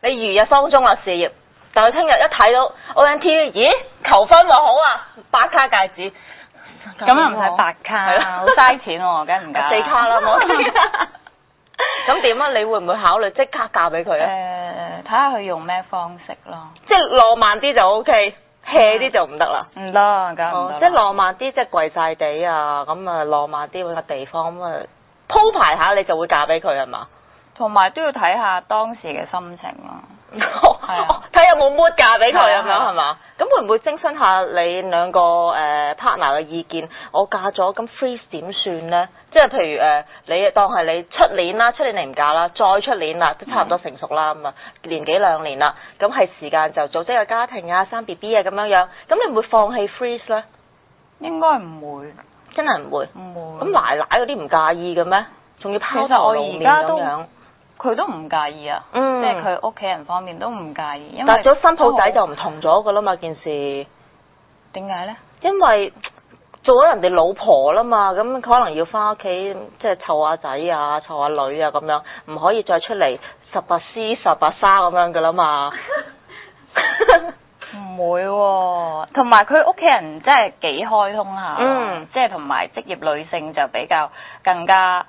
你如日方中啦事業，但係聽日一睇到 ONT， 咦求婚喎好啊，8卡戒指，咁又唔使8卡，好嘥錢喎，梗係唔嫁。 4卡啦，冇4卡。咁點啊？你會唔會考慮即刻嫁俾佢啊？睇下佢用咩方式咯。即係浪漫啲就 OK，hea 啲就唔得啦。唔得，梗係唔得。即係浪漫啲，即係跪晒地啊，咁啊浪漫啲揾個地方咁啊鋪排下，你就會嫁俾佢係嘛？同埋都要睇下當時嘅心情咯。睇有冇 mood 嫁俾佢咁樣係嘛？咁會唔會徵詢下你兩個partner 嘅意見？我嫁咗咁 freeze 點算呢？即係譬如你當係你出年啦，出年你唔嫁啦，再出年啦，都差唔多成熟啦咁啊，年幾2年啦，咁係時間就組織個家庭啊，生 BB 啊咁樣樣，咁你會唔會放棄 freeze 呢？應該唔會，真係唔會。唔會。咁奶奶嗰啲唔介意嘅咩？仲要拋頭露面咁樣。佢都唔介意啊，即係佢屋企人方面都唔介意，因為但咗新抱仔就唔同咗噶啦嘛件事。點解呢？因為做咗人哋老婆啦嘛，咁可能要翻屋企即係湊下仔啊、湊下女啊咁樣，唔可以再出嚟18C 18沙咁樣噶啦嘛。唔會喎，同埋佢屋企人真係幾開通下，即係同埋職業女性就比較更加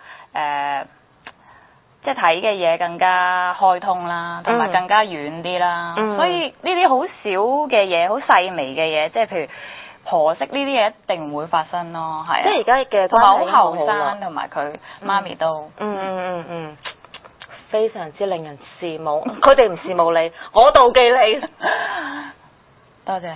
即係睇嘅嘢更加開通啦，同埋更加遠啲啦，所以呢啲好少嘅嘢，好細微嘅嘢，即係譬如婆媳呢啲嘢一定唔會發生咯，係。即係而家嘅同埋好後生，同埋佢媽咪都非常之令人羨慕。佢哋唔羨慕你，我妒忌你。多謝。